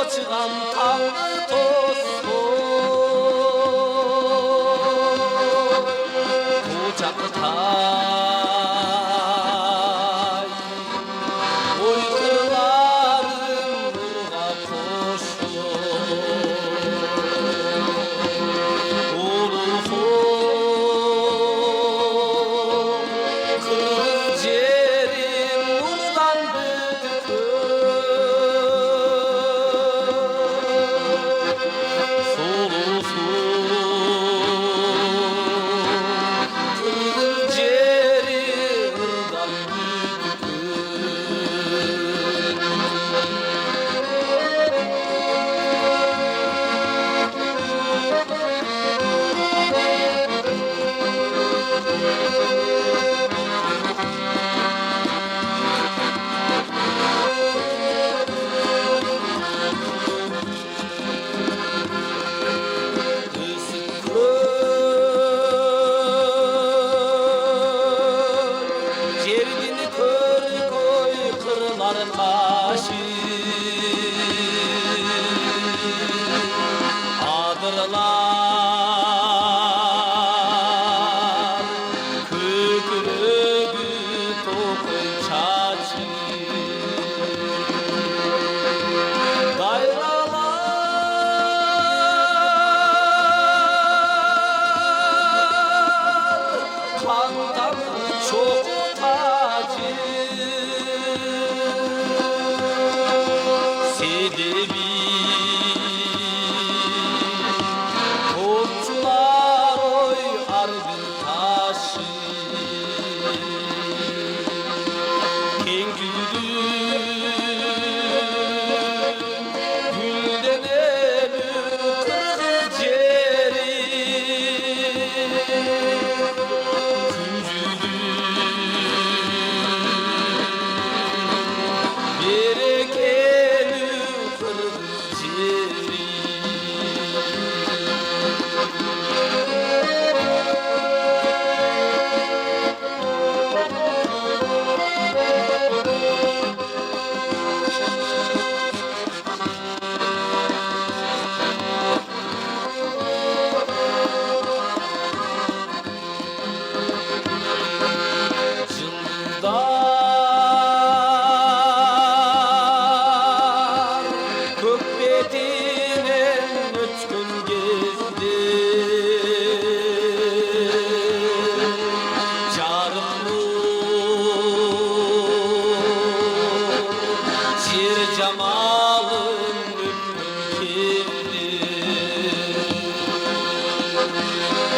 açıgan tağlı tosun kucaklıtay uykularım nurga koşsun uluğum kız yerim nurdan Cerdini kör koy kırlar taşı adırlar kökürögü tokuy çaçı dayralar kandan çok tacı sedebi topçular oy argın taşı kengülüm gülden ölü kırgız yeri berekeli kırgız yeri Yıldızlar kök betinden ötkün gezdi Carıklı cer camalın öpkün keldi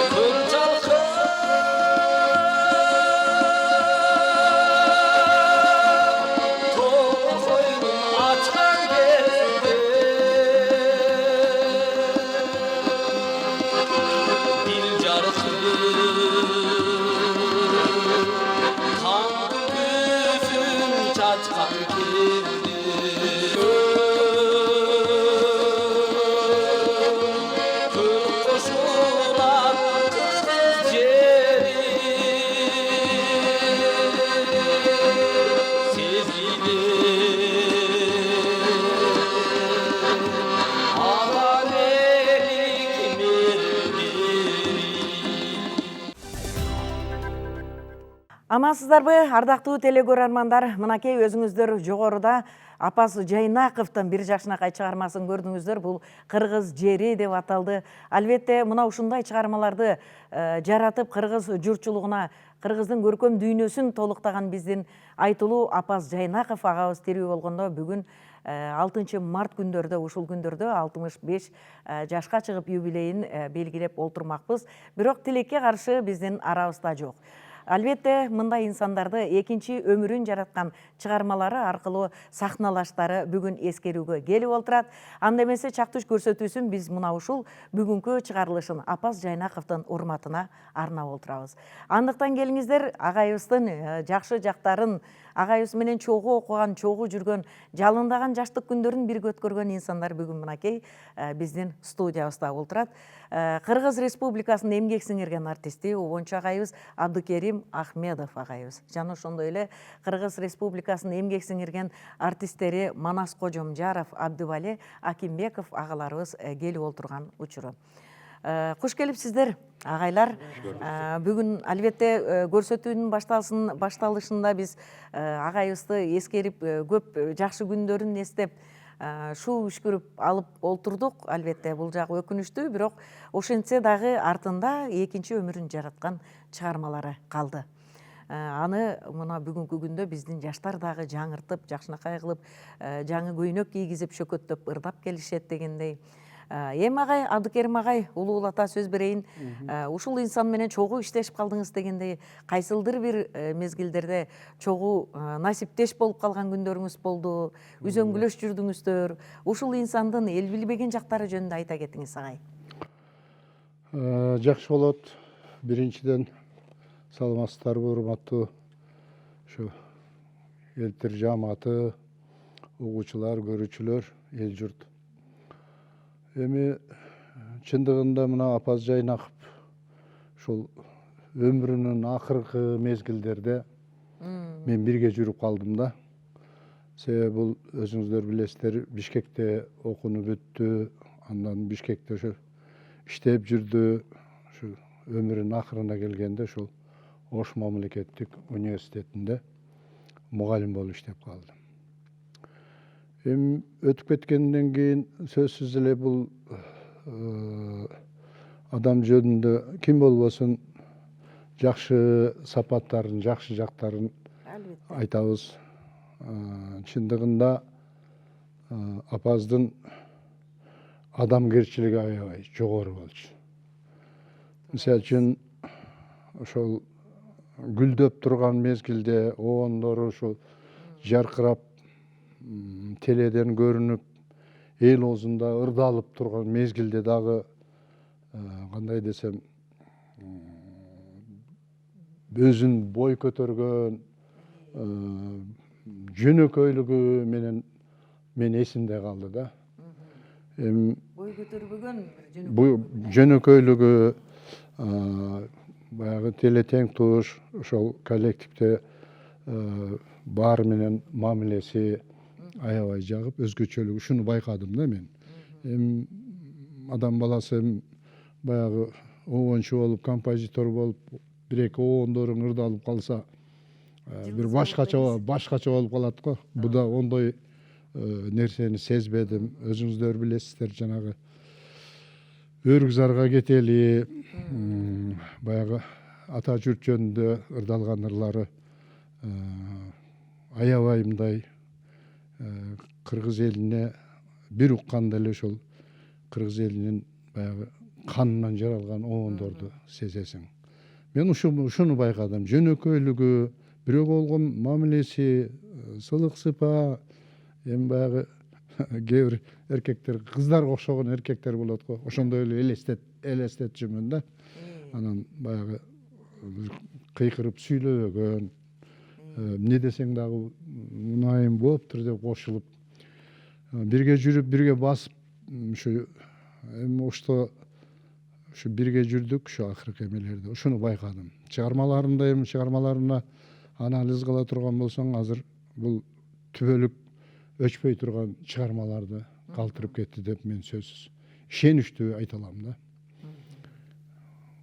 Kırcalkı açan gezdi dil carıkı kan gözüm çaçkan keldi kır koşulan kırgız yeri Амансыздарбы, ардактуу телекөрөрмандар, мынакей өзүңүздөр жогоруда Апас Жайнаковдун бир жакшынакай чыгармасын көрдүңүздөр. Бул кыргыз жери деп аталды. Албетте, мына ушундай чыгармаларды жаратып кыргыз журтчулугуна, кыргыздын көркөм дүйнөсүн толуктаган биздин айтылуу Апас Жайнаков агабыз тирүү болгондо бүгүн 6 март күндөрдө, ушул күндөрдө 65 жашка чыгып юбилейин белгилеп олтурмакпыз. Бирок тилекке каршы биздин арабызда жок. Албетте, мындай инсандарды экинчи өмүрүн жараткан чыгармалары аркылуу сахналаштары бүгүн эскерүүгө келип олтурат. Анда эмесе чактыш көрсөтүүсүн биз мына ушул бүгүнкү чыгарылышын Апас Жайнаковдун урматына арнап олтурабыз. Андыктан келиңиздер, агайыбыздын жакшы жактарын агайыбыз менен чогуу окуган, чогуу жүргөн, жалындаган жаштык күндөрүн бирге өткөргөн инсандар бүгүн мынакей биздин студиябызда отурат. Кыргыз Республикасынын эмгек сиңирген артисти, обончу агайыбыз Абдыкерим Ахмедов агайыбыз. Жана ошондой эле Кыргыз Республикасынын эмгек сиңирген артисттери Манас Кожомжаров, Абдывали Акимбеков агаларыбыз келип отурган учуру. Куш келипсиздер, агайлар. Бүгүн албетте көрсөтүүнүн башталышында биз агайыбызды эскерип, көп жакшы күндөрүн эстеп, шуу үшкүрүп алып олтурдук. Албетте бул жагы өкүнүчтүү, бирок ошентсе дагы артында экинчи өмүрүн жараткан чыгармалары калды. Аны мына бүгүнкү күндө биздин жаштар дагы жаңыртып, жакшынакай кылып, жаңы көйнөк кийгизип, шөкөттөп, ырдап келишет дегендей. Эми агай, Абдыкерим агай, улуулата сөз берейин. Ушул инсан менен чогуу иштешип калдыңыз дегендей, кайсылдыр бир мезгилдерде чогуу насиптеш болуп калган күндөрүңүз болду, үзөңгүлөш жүрдүңүздөр. Ушул инсандын эл билбеген жактары жөнүндө айта кетиңиз агай. Жакшы болот. Биринчиден саламатсыздарбы, урматтуу ушу элтир жааматы, угуучулар, көрүүчүлөр, эл журт. Эми чындыгында мына Апаз Жайнаков ушул өмүрүнүн акыркы мезгилдерде мен бирге жүрүп калдым да. Себеби бул өзүңүздөр билесиздер, Бишкекте окууну бүттү, андан Бишкекте ошо иштеп жүрдү. Ушу өмүрүнүн акырына келгенде ушул Ош мамлекеттик университетинде мугалим болуп иштеп калды. Эми өтүп кеткенден кийин сөзсүз эле бул адам жөнүндө ким болбосун жакшы сапаттарын, жакшы жактарын айтабыз. Чындыгында Апаздын адамгерчилиги аябай жогору болчу. Мисалы үчүн ошол гүлдөп турган мезгилде обондору ушул жаркырап теледен көрүнүп, эл оозунда ырдалып турган мезгилде дагы кандай десем, өзүн бой көтөргөн жөнөкөйлүгү менен мен эсимде калды да. Бой көтөрбөгөн жөнөкөйлүгү, баягы теле тең туш, ошол коллективде баары менен мамилеси аябай жагып, өзгөчөлүгү, ушуну байкадым да мен. Эми адам баласы баягы обончу болуп, композитор болуп, бир-эки обондорун ырдалып калса, бир башкача болуп калат го. Буда ондой нерсени сезбедим. Өзүңүздөр билесиздер, жанагы Өргүзарга кетели, баягы ата журт жөнүндө ырдалган ырлары аябай мындай кыргыз элине бир укканда эле ошол кыргыз элинин баягы канынан жаралган обондорду сезесиң. Мен ушуну байкадым. Жөнөкөйлүгү, бирөөгө болгон мамилеси, сылык сыпаа, эми баягы кээ бир эркектер, кыздарга окшогон эркектер болот го. Ошондой эле элестетчүмүн да. Анан баягы кыйкырып сүйлөбөгөн, эмне десең дагы мынайым болуптур деп кошулуп, бирге жүрүп, бирге басып, ушу эми ушу бирге жүрдүк, ушу акыркы эмелерде. Ушуну байкадым. Чыгармаларына анализ кыла турган болсоң, азыр бул түбөлүк өчпөй турган чыгармаларды калтырып кетти деп мен сөзсүз ишеничтүү айта алам да.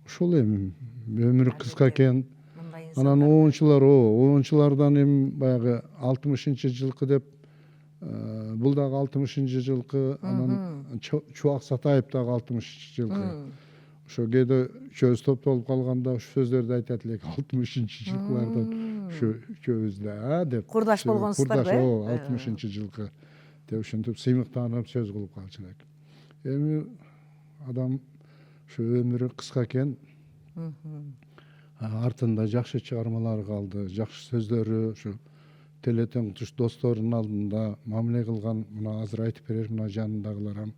Ушул эми өмүрү кыска экен. Анан обончулардан эми баягы 60-жылкы деп, бул дагы 60-жылкы, анан Чубак Сатаев дагы 60-жылкы. Ошо кээде үчөөбүз топтолуп калганда ушу сөздөрдү айтат элек, 60-жылкылардан ушу үчөөбүз да деп. Курдаш болгонсуздар да? 60-жылкы деп ушинтип сыймыктанып сөз кылып калчу элек. Эми адам ушу өмүрү кыска экен. Артында жакшы чыгармалар калды, жакшы сөздөрү, ушу телетең туш досторунун алдында мамиле кылган, мына азыр айтып берер, мына жанындагыларам.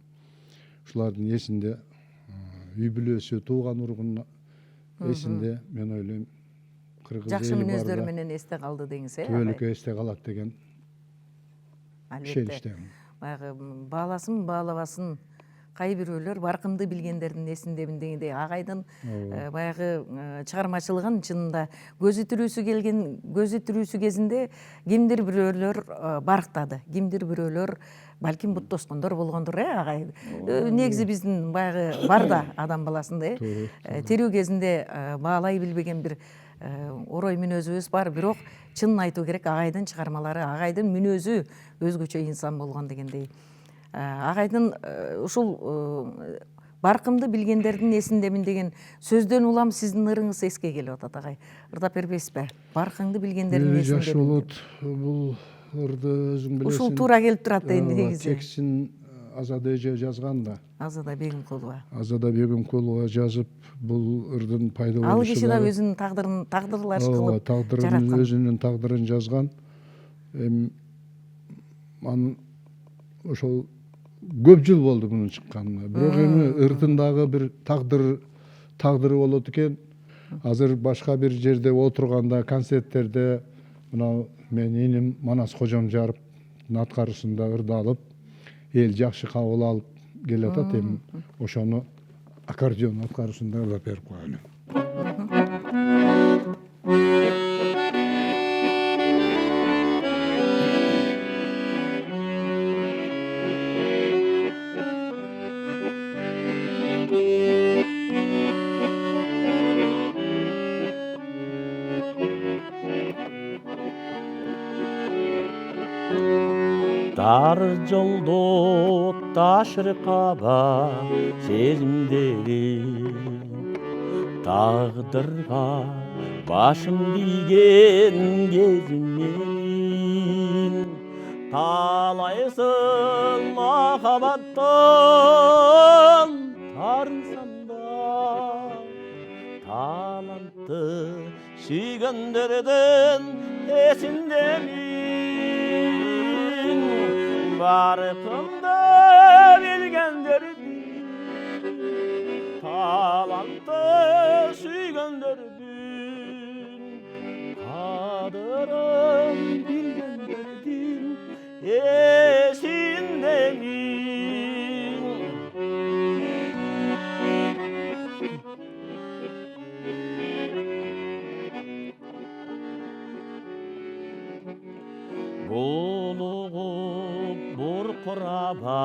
Ушулардын эсинде, үй бүлөсү, тууган ургун эсинде, мен ойлойм, кыргыз жакшы эли мүнөздөрү барда менен эсте калды деңиз, түбөлүккө эсте калат деген Албетте. ишеничтемин. Баягы бааласын баалабасын кай бирөөлөр баркымды билгендердин эсиндемин дегендей агайдын баягы чыгармачылыгын чынында көзү тирүүсү кезинде кимдир бирөөлөр барктады, кимдир бирөөлөр балким бут тоскондор болгондур, агай. Негизи биздин баягы бар да адам баласында, тирүү кезинде баалай билбеген бир орой мүнөзүбүз бар, бирок чынын айтуу керек, агайдын чыгармалары, агайдын мүнөзү өзгөчө инсан болгон дегендей. Агайдын ушул баркымды билгендердин эсиндемин деген сөздөн улам сиздин ырыңыз эске келип атат, агай. Ырдап бербейсизби? Баркыңды билгендердин эсиндемин. Жакшы болот. Бул ырды өзүң билесиң. Ушул туура келип турат негизи. Текстин Азада эже жазган да. Азада Бегимкулова. Азада Бегимкулова жазып, бул ырдын пайда болушу. Ал киши да өзүнүн тагдырлаш кылып жараткан. Өзүнүн тагдырын жазган. Анын ошол көп жыл болду мунун чыкканына. Бирок эми ырдындагы бир тагдыры болот экен. Азыр башка бир жерде отурганда, концерттерде мына мен иним Манас Кожомжаровдун аткарышында ырдалып, эл жакшы кабыл алып келип атат. Эми ошону аккордеон аткарышында ырдап берип коелу. Дар жолдо ташыркаба сезимдери, тагдырга башым тийген кезиммен, талайсын махабаттан тарынсамда, талантты сүйгөндөрдүн эсиндемин. Barkımda bilgenlerdi, talantı süygönderdin, kadırım bilgenlerdin, esindemin. Buluğup burkuraba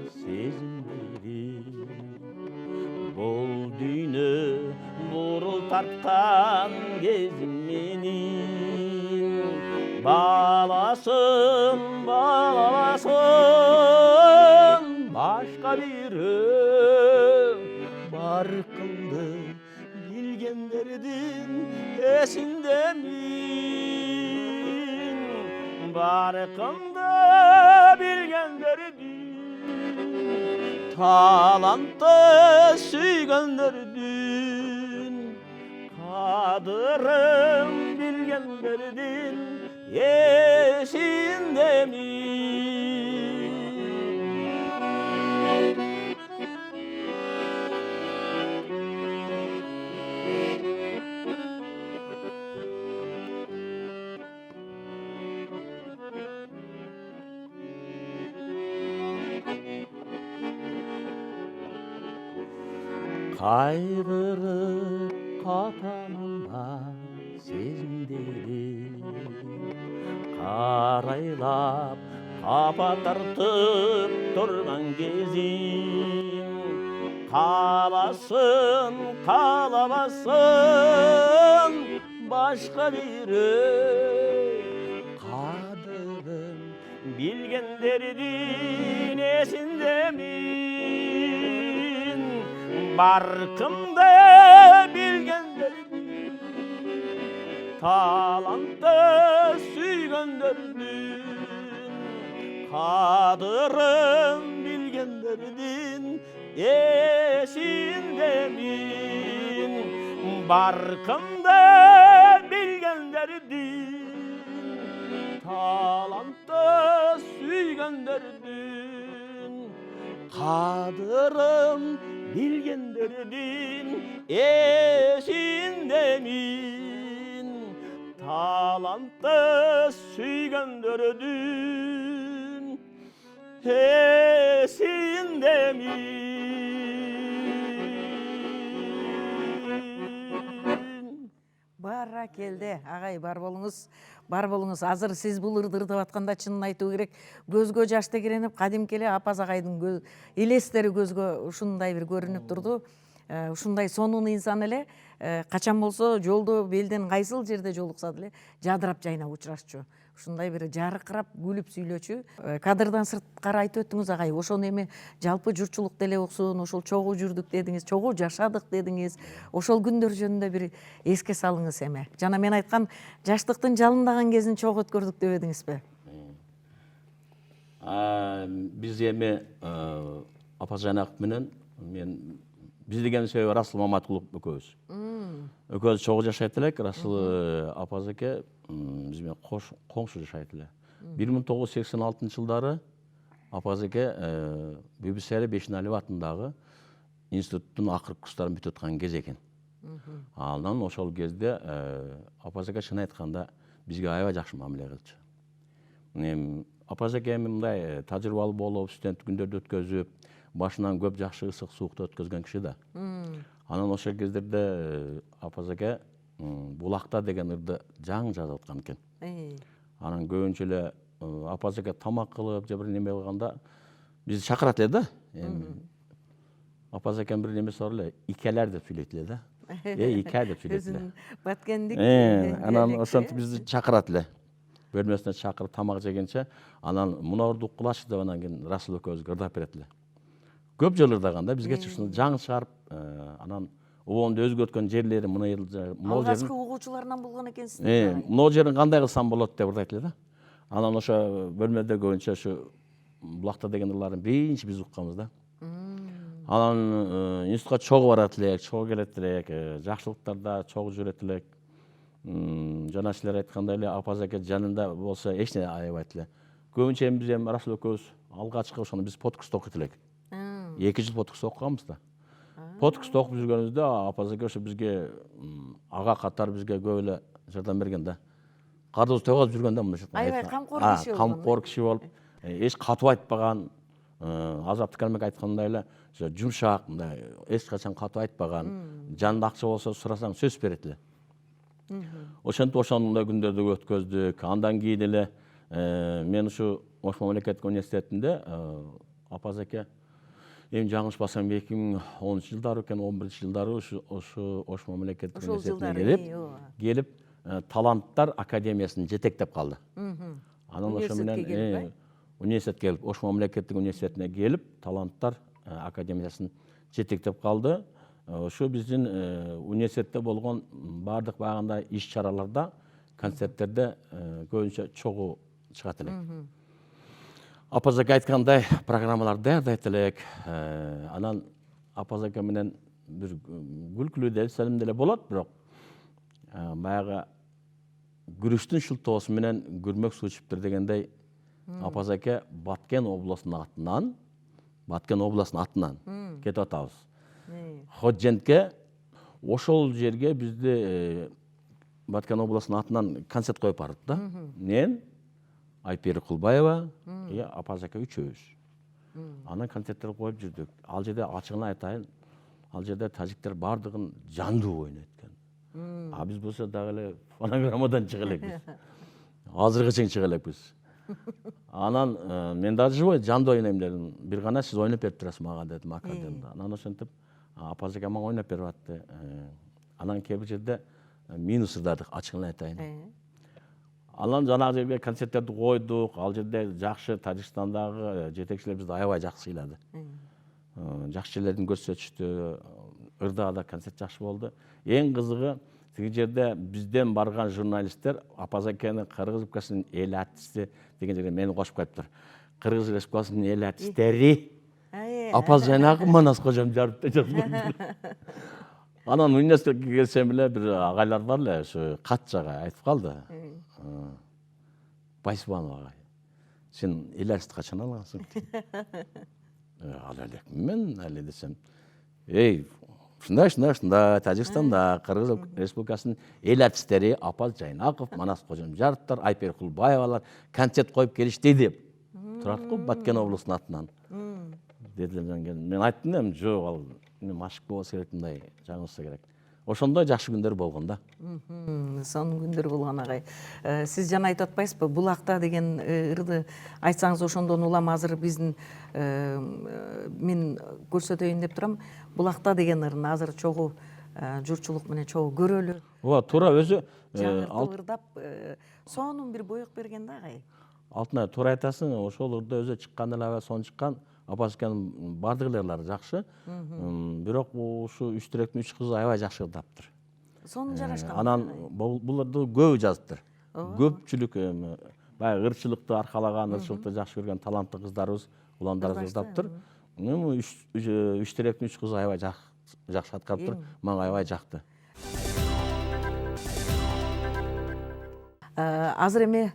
sezimleri, bul düğünü burul tartkan gezim menin. Bağlasın başka biri, barkımdı bilgenlerdin esindemin. Barkımda bilgenlerdin, talantı süygönderdin, kadırım bilgenlerdin esindemin. Kaygırıp kapanma sezimleri, karaylap kapa tartıp durgan gezim, kalasın kalamasın başka biri, kadırım bilgenlerdin esindemin. Barkımda bilgenlerdin, talantı süygönderdin, kadırım bilgenlerdin esindemin. Barkımda bilgenlerdin, talantı süygönderdin, kadırım bilgenlerdin esindemin. талантты сүйгөндөрдүн эсиндемин. Баракелде, агай, бар болуңуз. Бар болуңуз. Азыр сиз бул ырдырды атканда чынын айтуу керек, көзгө жаш тегеренип, кадимки эле апаз агайдын элестери көзгө ушундай бир көрүнүп турду. Ушундай сонун инсан эле, качан болсо жолдо белден кайсыл жерде жолукса деле жадырап жайнап учурашчу. Ушундай бир жаркырап күлүп сүйлөчү. Кадрдан сырткары айтып өттүңүз агай, ошону эми жалпы журтчулук деле уксун, ошол чогуу жүрдүк дедиңиз, чогуу жашадык дедиңиз. Ошол күндөр жөнүндө бир эске салыңыз эме. Жана мен айткан жаштыктын жалындаган кезин чогуу өткөрдүк дебедиңизби? Биз эми Апаз Жайнаков менен биз деген себеби Расул Маматкулов экөөбүз. Экөөбүз чогуу жашайт элек. Расул апаз эке биз менен коңшу жашайт эле. 1986 жылдары апаз эке Бибисари Бешеналиев атындагы институттун акыркы курстарын бүтүп аткан кез экен. Андан ошол кезде апаз эке чын айтканда бизге аябай жакшы мамиле кылчу. Апаз эке мындай тажрыйбалуу болуп, студенттик күндөрдү өткөзүп, башынан көп жакшы ысык суукту өткөзгөн киши да. Анан ошол кездерде апаз эке Булакта деген ырды жаңы жазып аткан экен. Анан көбүнчө эле апаз эке тамак кылып, же бир неме кылганда бизди чакырат эле да. Апаз экенин бир немеси бар эле, икелер деп сүйлөйт эле да. Ике деп сүйлөйт эле. Баткендик. Анан ошентип бизди чакырат эле. Бөлмөсүнө чакырып тамак жегенче, анан мунаурду уккулачы деп анан кийин Расул экөөбүзгө ырдап берет эле. Көп жолу ырдаганда бизгечи ушуну жаңы чыгарып, анан обонду өзгөрткөн жерлери алгачкы угуучуларынан болгон экенсиз. Могу жерин кандай кылсам болот деп ырдайт эле да. Анан ошо бөлмөдө көбүнчө ушу Булакта деген ырларын биринчи биз укканбыз да. Анан институтка чогуу барат элек, чогуу келет элек, жакшылыктарда чогуу жүрөт элек. Жана силер айткандай эле апаз эке жанында болсо эч нерсе аябайт эле. Көбүнчө биз Расул экөөбүз алгачкы ошону биз подкустта окуйт элек. 2 жыл подкустта окуганбыз да. Подкустта окуп жүргөнүбүздө апаз эке ошо бизге ага катар бизге көп эле жардам берген да. Кардыбыз төгөп жүргөн да мындайча айтканда. Аябай камкор киши болгон. Камкор киши болуп, эч катуу айтпаган, Азаттык Алимбек айткандай эле жумшак, мындай эч качан катуу айтпаган, жанында акча болсо сурасаң сөз берет эле. Ошентип ошондой күндөрдү өткөздүк. Андан кийин эле мен ушу Ош мамлекеттик университетинде апаз эке эми жаңылышпасам 2010 жылдары экен, 11 жылдары ушу Ош мамлекеттик университетине келип таланттар академиясын жетектеп калды. Анан ошо менен университетке келип, Ош мамлекеттик университетине келип, таланттар академиясын жетектеп калды. Ошо биздин университетте болгон бардык баягындай иш-чараларда, концерттерде көбүнчө чогуу чыгат элек. Апаз эке айткандай программалар даярдайт элек. Анан апаз эке менен бир күлкүлүү деле, салим деле болот, бирок баягы күрүштүн шылтоосу менен күрмөк суучуптур дегендей апаз эке Баткен областынын атынан кетип атабыз. Ходжентке ошол жерге бизди Баткен областынын атынан концерт коюп барды да. Мен Айпери Кулбаева, апаз эке үчөөбүз. Анан концерттер коюп жүрдүк. Ал жерде ачыгын айтайын, ал жерде тажиктер бардыгын жандуу ойнойт экен. Биз болсо дагы эле фонограммадан чыга элекпиз. Азыркы чейин чыга элекпиз. Анан мен дагы живой жандуу ойнойм дедим. Бир гана сиз ойноп берип турасыз мага дедим, ака дедим. Анан ошентип апаз эке мага ойноп берип атты. Анан кээ бир жерде минус ырдадык, ачыгын айтайын. Анан жанагы жерге концерттерди койдук. Ал жерде жакшы Тажикстандагы жетекчилер бизди аябай жакшы сыйлады. Жакшы жерлерин көрсөтүштү. Ырдаада концерт жакшы болду. Эң кызыгы тиги жерде бизден барган журналисттер апаз экенин Кыргыз Республикасынын эл артисти деген жерге мени кошуп коюптур. Кыргыз Республикасынын эл артисттери Апаз Жайнаков Манас кожом жарып деп жазып. Анан университетке келсем эле бир агайлар бар эле, ушу катчага айтып калды. Байсыбанов агай, сен эл артисти качан алгансың? Ал элек мен эле десем, Ушундай Тажикстанда Кыргыз Республикасынын эл артисттери Апаз Жайнаков, Манас Кожомжаровдор, Айпер Кулбаевалар концерт коюп келишти деп турат го Баткен облусунун атынан. Мен айттым да, жок, ал машык болбосо керек, мындай жаңылса керек. Ошондой жакшы күндөр болгон да. Сонун күндөр болгон агай. Сиз жана айтып атпайсызбы, Булакта деген ырды айтсаңыз ошондон улам азыр биздин мен көрсөтөйүн деп турам. Булакта деген ырын азыр чогуу журтчулук менен чогуу көрөлү. Ооба, туура өзү Ырдап сонун бир боек берген да агай. Алтынай, туура айтасың, ошол ырда өзү чыккан эле, сон чыккан. Апасканын бардык ырлары жакшы. Бирок ушу үч тиректин үч кызы аябай жакшы ырдаптыр. Сонун жарашкан. Анан бул ырды көбү жазыптыр. Көпчүлүк баягы ырчылыкты аркалаган, ырчылыкты жакшы көргөн таланттуу кыздарыбыз, уландарыбыз ырдаптыр. Үч тиректин үч кызы аябай жакшы аткарыптыр. Мага аябай жакты. Азыр эми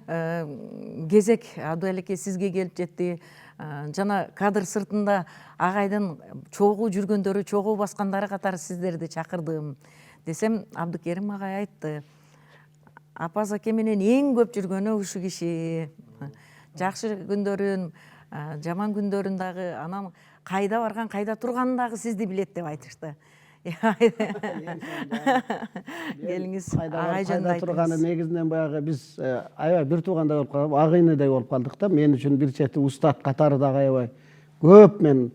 кезек Абдыалеке сизге келип жетти. Жана кадр сыртында агайдын чогуу жүргөндөрү, чогуу баскандары катары сиздерди чакырдым десем, Абдыкерим агай айтты. Апаз аке менен эң көп жүргөнү ушу киши. Жакшы күндөрүн, жаман күндөрүн дагы, анан кайда барган, кайда турганын дагы сизди билет деп айтышты. Келиңиз агай жөнүндө айтыңыз. Турганы негизинен баягы биз аябай бир туугандай болуп калып, ак ийнедей болуп калдык да. Мен үчүн бир чети устат катары дагы аябай көп, мен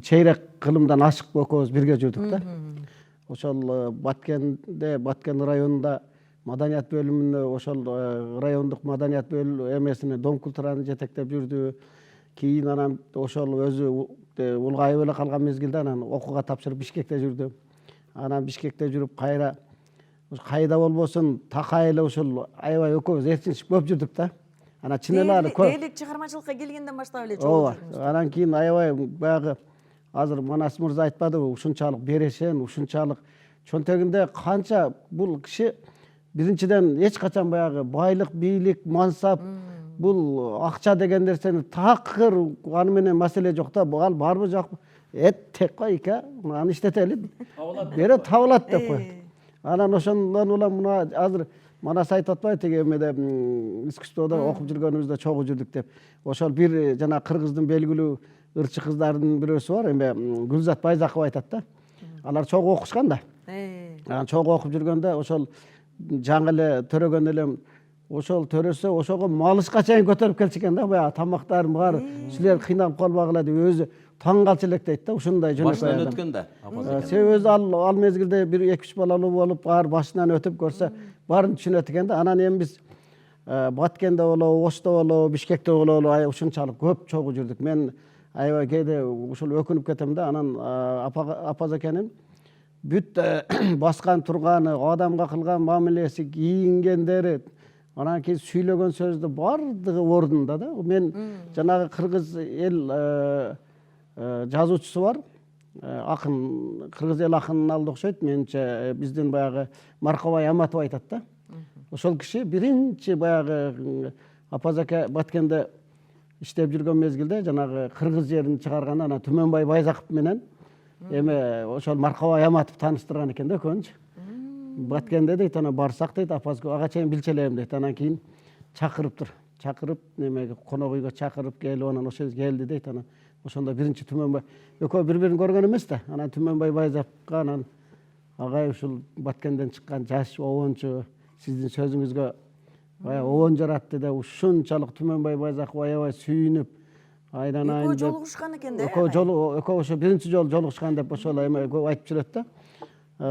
чейрек кылымдан ашык экөөбүз бирге жүрдүк да. Ошол Баткен районунда маданият бөлүмүнө, ошол райондук маданият эмесине Дом культураны жетектеп жүрдү. Кийин анан ошол өзү улгайып эле калган мезгилде анан окууга тапшырып Бишкекте жүрдү. Анан Бишкекте жүрүп кайда болбосун такай эле ушул аябай экөөбүз эрчинишип көп жүрдүк да. Анан чын эле дээрлик чыгармачылыкка келгенден баштап эле чогуу жүрдүңүз. Анан кийин аябай баягы азыр Манас мырза айтпадыбы, ушунчалык берешен, ушунчалык чөнтөгүндө канча бул киши биринчиден эч качан баягы байлык, бийлик, мансап, бул акча деген нерсени такыр аны менен маселе жок да. Ал барбы жокпу? Тек койка, аны иштетели. Бере табылат деп коет. Анан ошондон улам мына азыр Манас айтып атпайбы, теге эмеде искусстводо окуп жүргөнүбүздө чогуу жүрдүк деп. Ошол бир жана кыргыздын белгилүү ырчы кыздарынын бирөөсү бар, эме Гүлзат Байзакова айтат да. Алар чогуу окушкан да. Анан чогуу окуп жүргөндө ошол жаңы эле төрөгөн элем ошол төрөсө, ошого малышка чейин көтөрүп келчү экен да, баягы тамактарын баары. Силер кыйналып калбагыла деп өзү таң калчу элек дейт да, ушундай жөнөкөй адам. Башынан өткөн да. Себеби өзү ал мезгилде бир 2-3 балалуу болуп, баары башынан өтүп көрсө, баарын түшүнөт экен да. Анан эми биз Баткенде болобу, Ошто болобу, Бишкекте болобу, ушунчалык көп чогуу жүрдүк. Мен аябай кээде ушул өкүнүп кетем да. Анан Апаз акенин бүт баскан турганы, адамга кылган мамилеси, кийингендери, анан кийин сүйлөгөн сөздү бардыгы ордунда да. Мен жанагы кыргыз эл жазуучусу бар, акын, кыргыз эл акынына алды окшойт, менимче биздин баягы Маркабай Аматов айтат да. Ошол киши биринчи баягы Апаз аке Баткенде иштеп жүргөн мезгилде жанагы кыргыз жерин чыгарганда анан Түмөнбай Байзаков менен эме ошол Маркабай Аматов тааныштырган экен да экөөнчү. Баткенде дейт, анан барсак дейт, Апаз ага чейин билчелейм дейт. Анан кийин чакырыптыр. Чакырып немеге конок үйгө чакырып келип, анан ошол келди дейт. Анан ошондо биринчи Түмөнбай экөө бири-бирин көргөн эмес да. Анан Түмөнбай Байзаковго анан агай ушул Баткенден чыккан жаш обончу сиздин сөзүңүзгө баягы обон жаратты деп ушунчалык Түмөнбай Байзаков аябай сүйүнүп, айдан айын экөө жолугушкан экен да. Экөө ошо биринчи жолу жолугушкан деп ошол эме көп айтып жүрөт да.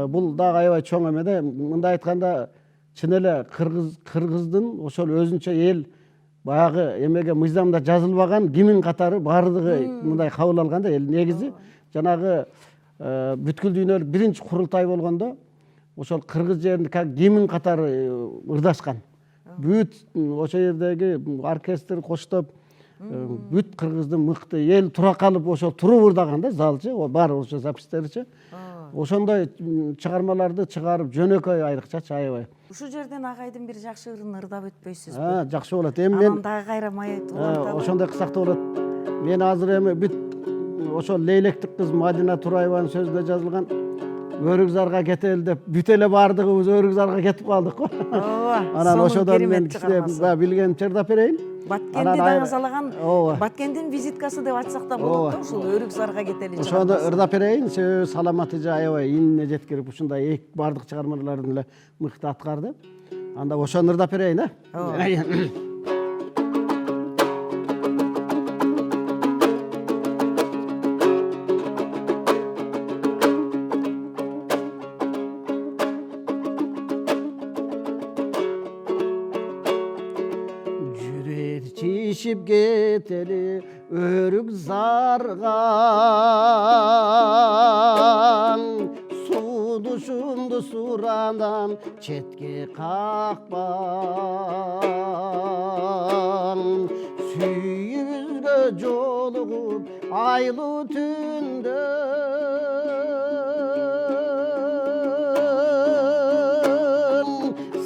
Бул дагы аябай чоң эме да. Мындай айтканда чын эле кыргыздын ошол өзүнчө эл баягы эмеге мыйзамда жазылбаган гимн катары баардыгы мындай кабыл алган да. Эл негизи жанагы бүткүл дүйнөлүк биринчи курултай болгондо ошол кыргыз жерин как гимн катары ырдашкан. Бүт ошол жердеги оркестр коштоп, бүт кыргыздын мыкты эл тура калып ошол туруп ырдаган да, залчы, бар ошо записьтеричи. Ошондой чыгармаларды чыгарып жөнөкөй айрыкчачы аябай. Ушу жерден агайдын бир жакшы ырын ырдап өтпөйсүзбү? Жакшы болот. Эми мен дагы кайрамай ошондой кылсак да болот. Мен азыр эми бүт ошол Лейлектик кыз Мадина Тураеванын сөзүндө жазылган Өрүкзарга кетели деп бүт эле баардыгыбыз Өрүкзарга кетип калдык го. Анан сонун ошодон мен керемет кичине чыгармасы. билгенимче ырдап берейин. Баткенди даңазалаган Ооба. Баткендин визиткасы деп айтсак да болот да, ушул Өрүкзарга кетели Ошондо ырдап берейин. Сөзү саламаты жа аябай инине жеткирип ушундай бардык чыгармаларын эле мыкты аткарды. Анда ошону ырдап берейин, Жүрер чишип кетели Өрүкзарган Судушумду сурандан четке какпан Сүйүүбүзгө жолугуп айлуу түндө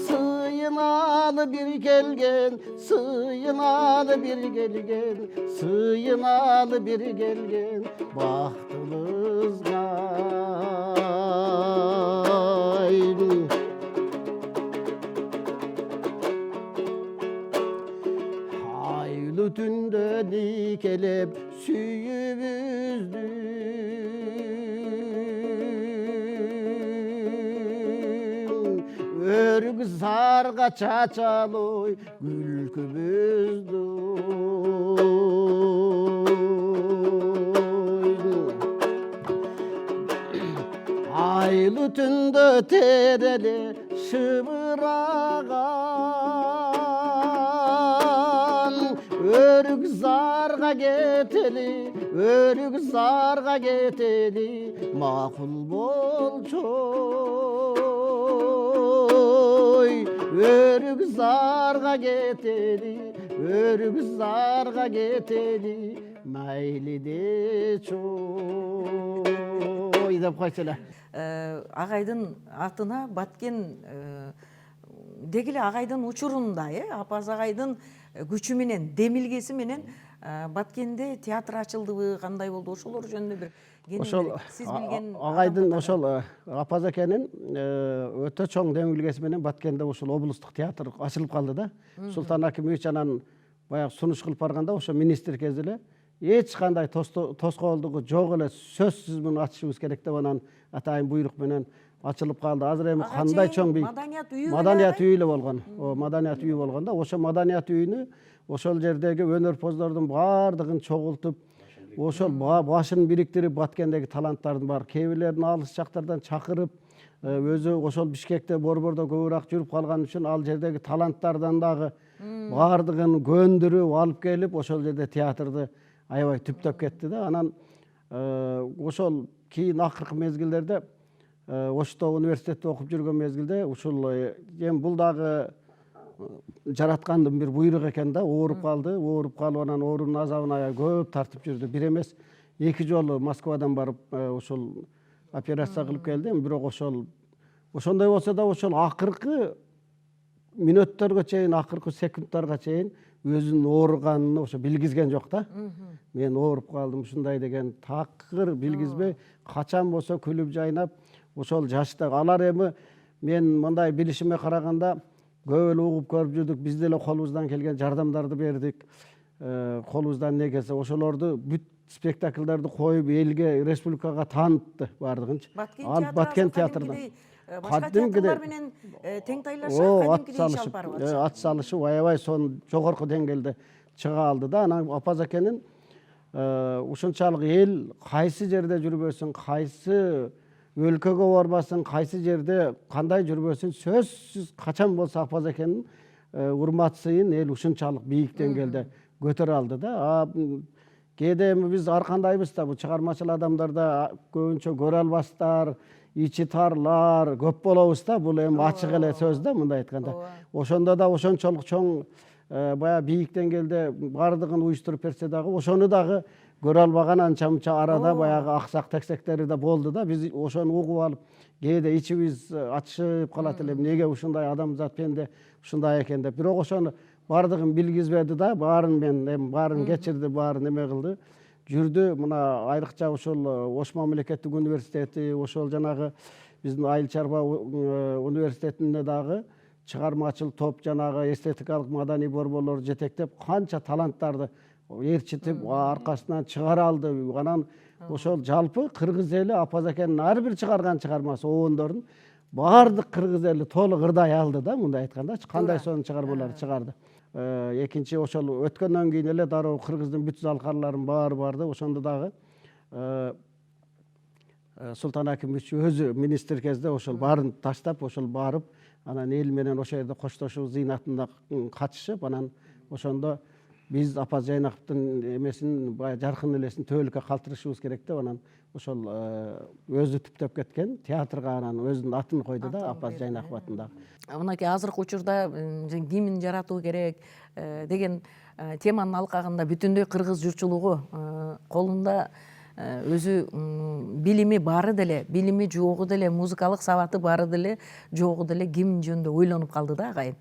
Сыйынаlı bir gelgen, sıyınalı bir gelgen, sıyınalı bir gelgen, bahtımızga. Haylı tünde dikelep süyübüzdü. Örüksarga çaçaloy gülkümüzdü. Aylı tünde tereli şıvıragan Örüksarga geteli, Örüksarga geteli Makul bolçoy Örüksarga geteli, Örüksarga geteli Mayli de çoy деп койчу. Агайдын атына Баткен деги эле агайдын учурунда, Апаз агайдын күчү менен, демилгеси менен Баткенде театр ачылдыбы, кандай болду? Ошолор жөнүндө бир Ошол сиз билген агайдын ошол Апаз акенин өтө чоң демилгеси менен Баткенде ушул облустук театр ачылып калды да. Султан Акимович анан баягы сунуш кылып барганда ошо министр кезде эле эч кандай тоскоолдугу жок эле сөзсүз муну ачышыбыз керек деп анан атайын буйрук менен ачылып калды. Азыр эми кандай чоң маданият үйү эле болгон. Маданият үйү болгондо ошо маданият үйүнү ошол жердеги өнөрпоздордун баардыгын чогултуп, ошол башын бириктирип Баткендеги таланттардын бар кээ бирлерин алыс жактардан чакырып, өзү ошол Бишкекте борбордо көбүрөөк жүрүп калган үчүн ал жердеги таланттардан дагы баардыгын көндүрүп алып келип ошол жерде театрды аябай түптөп кетти да. Анан ошол кийин акыркы мезгилдерде Ошто университетте окуп жүргөн мезгилде ушул эми бул дагы жараткандын бир буйругу экен да. Ооруп калды. Ооруп калып анан оорунун азабын аябай көп тартып жүрдү. Бир эмес, эки жолу Москвадан барып ушул операция кылып келди. Бирок ошондой болсо да ошол акыркы мүнөттөргө чейин, акыркы секундтарга чейин өзүнүн ооруганын ошо билгизген жок да. Мен ооруп калдым ушундай деген такыр билгизбей, качан болсо күлүп жайнап ошол жашта алар эми мен мындай билишиме караганда көп эле угуп көрүп жүрдүк. Биз деле колубуздан келген жардамдарды бердик. Колубуздан эмне келсе ошолорду бүт спектакльдерди коюп элге, республикага таанытты баардыгынчы. Баткен театрынан башка театрлар менен тең тайлашып, кадимкидей иш алып барып атышат. Ат салышып аябай сонун жогорку деңгээлде чыга алды да. Анан Апаз акенин ушунчалык эл кайсы жерде жүрбөсүн, кайсы өлкөгө барбасын, кайсы жерде кандай жүрбөсүн, сөзсүз качан болсо Апаз акенин урмат сыйын эл ушунчалык бийик деңгээлде көтөрө алды да. Кээде эми биз ар кандайбыз да, бул чыгармачыл адамдарда көбүнчө көрө албастар, ичи тарлар көп болобуз да. Бул эми ачык эле сөз да, мындай айтканда. Ошондо да ошончолук чоң баягы бийик деңгээлде баардыгын уюштуруп берсе дагы ошону дагы көрө албаган анча-мынча арада баягы аксак тексектери да болду да. Биз ошону угуп алып кээде ичибиз ачышып калат эле, эмнеге ушундай адамзат пенде ушундай экен деп. Бирок ошону баардыгын билгизбеди да. Баарын мен эми баарын кечирди, баарын эме кылды. жүрдү. Мына айрыкча ошол Ош мамлекеттик университети, ошол жанагы биздин Айыл чарба университетинде дагы чыгармачыл топ, жанагы эстетикалык маданий борборлор жетектеп канча таланттарды ээрчитип аркасынан чыгара алды. Анан ошол жалпы кыргыз эли Апаз акенин ар бир чыгарган чыгармасы обондорун баардык кыргыз эли толук ырдай алды да, мындай айткандачы, кандай сонун чыгармаларды чыгарды. Экинчи ошол өткөндөн кийин эле дароо кыргыздын бүт залкарларын баары барды. Ошондо дагы Султан Акимович өзү министр кезде ошол баарын таштап, ошол барып, анан эл менен ошол жерде коштошуу зыйнатында катышып, анан ошондо биз Апаз Жайнаковдун эмесин, баягы жаркын элесин төбөлүккө калтырышыбыз керек деп, анан ошол өзү түптөп кеткен театрга анан өзүнүн атын койду да, Апаз Жайнаков атындагы. Мынакей азыркы учурда гимн жаратуу керек деген теманын алкагында бүтүндөй кыргыз журтчулугу колунда өзү билими бары деле, билими жогу деле, музыкалык сабаты бары деле, жогу деле гимн жөнүндө ойлонуп калды да агайын.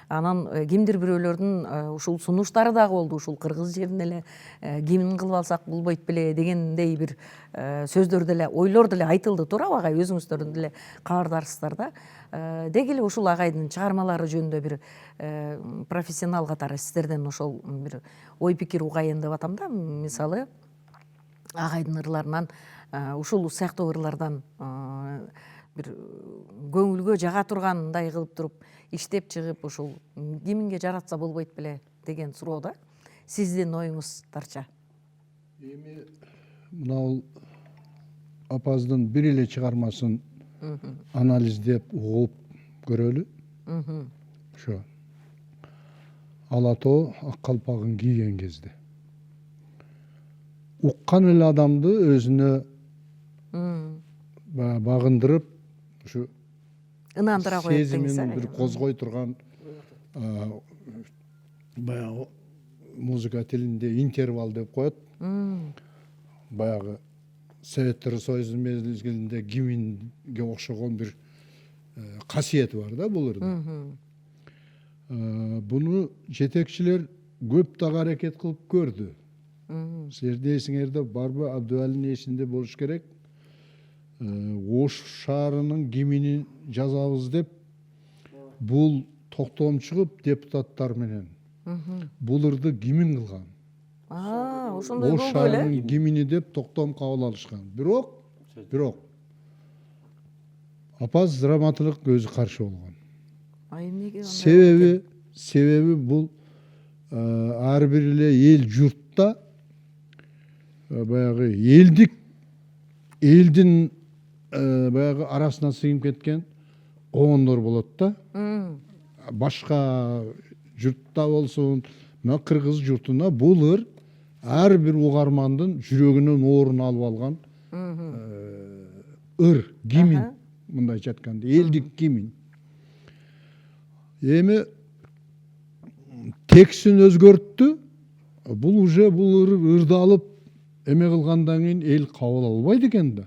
Анан кимдир бирөөлөрдүн ушул сунуштары дагы болду, ушул кыргыз жерин эле гимн кылып алсак болбойт беле дегендей бир сөздөр деле, ойлор деле айтылды, туурабы агай? Өзүңүздөрдүн деле кабардарсыздар да. Деги эле ушул агайдын чыгармалары жөнүндө бир профессионал катары сиздерден ошол бир ой пикир угайын деп атам да. Мисалы агайдын ырларынан, ушул сыяктуу ырлардан бир көңүлгө жага тургандай кылып туруп иштеп чыгып, ушул гимнге жаратса болбойт беле деген суроо да. Сиздин оюңуздарча. Эми мына Апаздын бир эле чыгармасын анализдеп угуп көрөлү. Ошо Ала тоо ак калпагын кийген кезде уккан эле адамды өзүнө багындырып, ушу Ынандыра коет деңиз. сезимин бир козгой турган баягы музыка тилинде интервал деп коет. Баягы Советтер Союзунун мезгилинде гимнге окшогон бир касиети бар да бул ырдын. Буну жетекчилер көп дагы аракет кылып көрдү. Силерде эсиңерде барбы? Абдывалинин эсинде болуш керек. Ош шаарынын гимнин жазабыз деп бул токтом чыгып депутаттар менен бул ырды гимн кылган. Ошондой Ош болду шаарынын эле. гимни деп токтом кабыл алышкан. Бирок Апаз драматург өзү каршы болгон. Эмнеге? Себеби бул ар бир эле эл журтта баягы элдин баягы арасына сыйып кеткен обондор болот да. Башка журтта болсун, мына кыргыз журтуна бул ыр ар бир угармандын жүрөгүнөн орун алып алган ыр, гимн, мындайча айтканда, элдик гимн. Эми текстин өзгөрттү. Бул уже бул ырды алып эме кылгандан кийин эл кабыл албайт экен да.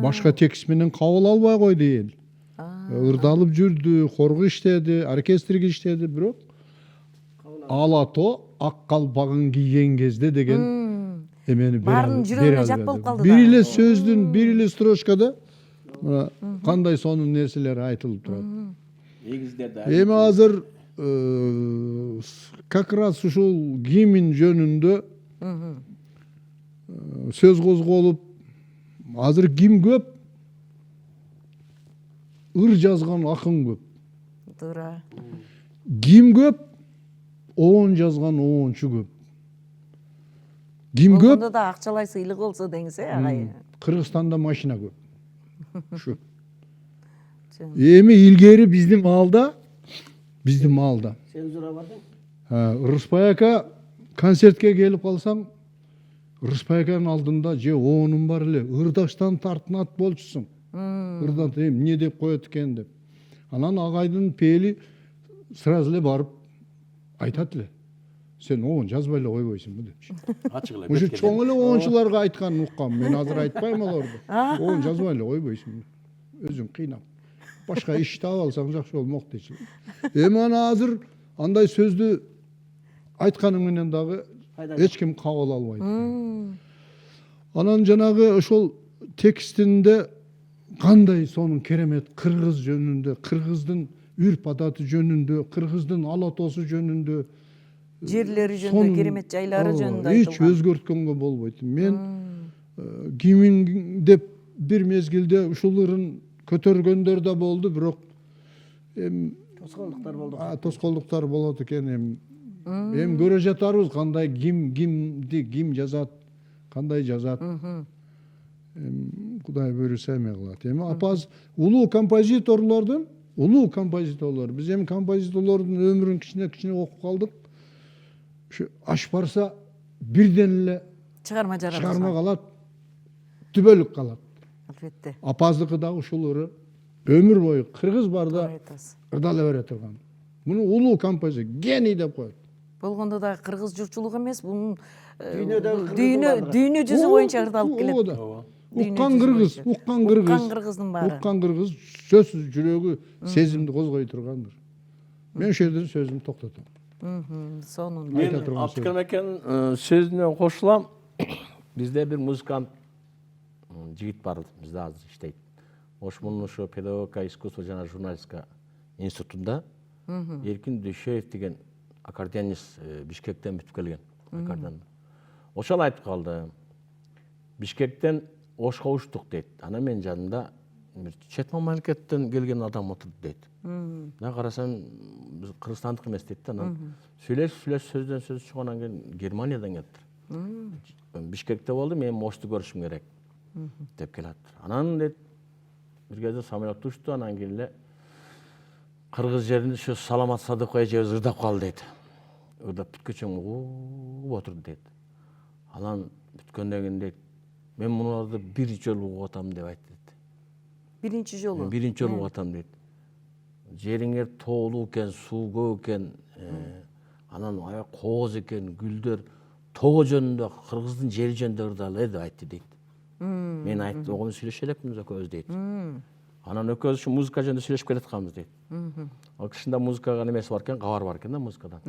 Башка текст менен кабыл албай койду эл. Ырды алып жүрдү, хорго иштеди, оркестрге иштеди, бирок Ала тоо ак калпагын кийген кезде деген эмени баарынын жүрөгүнө жат болуп калды да. Бир эле сөздүн, бир эле строчкада кандай сонун нерселер айтылып турат. Эми азыр как раз ушул гимн жөнүндө сөз козголуп, азыр ким көп? Ыр жазган акын көп. Туура. Ким көп? Оон жазган оончу көп. Ким көп? Ошондо да акчалай сыйлык болсо деңиз, агай. Кыргызстанда машина көп. Ушу. Эми илгери биздин маалда Цензура бар да. Рыспай ака концертке келип калсаң, Рыспай аканын алдында же оонун бар эле, ырдаштан тартынат болчусуң. Ырдан эмне деп коет экен деп. Анан агайдын пели сразу эле барып айтат эле. Сен оон жазбай эле койбойсуңбу деп. Ачык эле. Ушу чоң эле оончуларга айтканын уккам. Мен азыр айтпайм аларды. Оон жазбай эле койбойсуң. Өзүң кыйнап. Башка иш таап алсаң жакшы болмок дейчү. Эми ана азыр андай сөздү айтканың менен дагы эч ким кабыл албайт. Анан жанагы ошол текстинде кандай сонун керемет кыргыз жөнүндө, кыргыздын үрп адаты жөнүндө, кыргыздын алатоосу жөнүндө, жерлери жөнүндө, керемет жайлары жөнүндө эч айтылган. өзгөрткөнгө болбойт. Мен кимин деп бир мезгилде ушул ырын көтөргөндөр да болду, бирок тоскоолдуктар болду. тоскоолдуктар болот экен. Эми көрө жатарбыз кандай ким жазат, кандай жазат. Кудай буйруса эме кылат. Эми апаз улуу композиторлордун, биз эми композиторлордун өмүрүн кичине окуп калдык. Ушу аш барса бирден эле Чыгарма чыгарма калат, түбөлүк калат. Албетте. Апаздыкы дагы ушул ыры өмүр бою кыргыз барда Айтасыз. ырдала бере турган. Муну улуу композитор, гений деп коет. Болгондо да кыргыз журтчулугу эмес, бунун Дүйнөдөгү дүйнө жүзү боюнча ырдалып келет. Уккан кыргыз, Уккан кыргыздын баары. уккан кыргыз сөзсүз жүрөгү сезимди козгой тургандыр. Мен ошол жерде сөзүмдү токтотом. Сонун. Айта Мен турган сөз. Абдыкерим экен сөзүнө кошулам. Бизде бир музыкант жигит бар, бизде азыр иштейт. Ошмунун ошо педагогика, искусство жана журналистика институтунда Эркин Дүйшөев деген аккордеонист Бишкектен бүтүп келген. Аккордеон. Ошол айтып калды. Бишкектен Ошко учтук дейт. Анан мен жанымда бир чет мамлекеттен келген адам отурду дейт. Мен карасам биз кыргызстандык эмес дейт да. Анан сүйлөшүп сөздөн сөз чыггандан кийин Германиядан келиптир. Бишкекте болду, мен Ошту көрүшүм керек деп келатыр. Анан дейт бир кезде самолет учту, анан кийин эле кыргыз жеринде ошо Саламат Садыков эжебиз ырдап калды дейт. Ырдап бүткөчө угуп отурду дейт. Анан бүткөндөн кийин дейт, мен мунуларды бир жолу угуп атам деп айтты дейт. Биринчи жолу. Биринчи жолу угуп атам дейт. Жериңер тоолуу экен, суу көп экен, анан аябай кооз экен, гүлдөр, тоо жөнүндө, кыргыздын жери жөнүндө ырдалы деп айтты дейт. Мен айттым, огону сүйлөшө элекпиз экөөбүз дейт. Анан экөөбүз ушу музыка жөнүндө сүйлөшүп келатканбыз дейт. Ал кишинде музыкага немеси бар экен, кабар бар экен да музыкадан.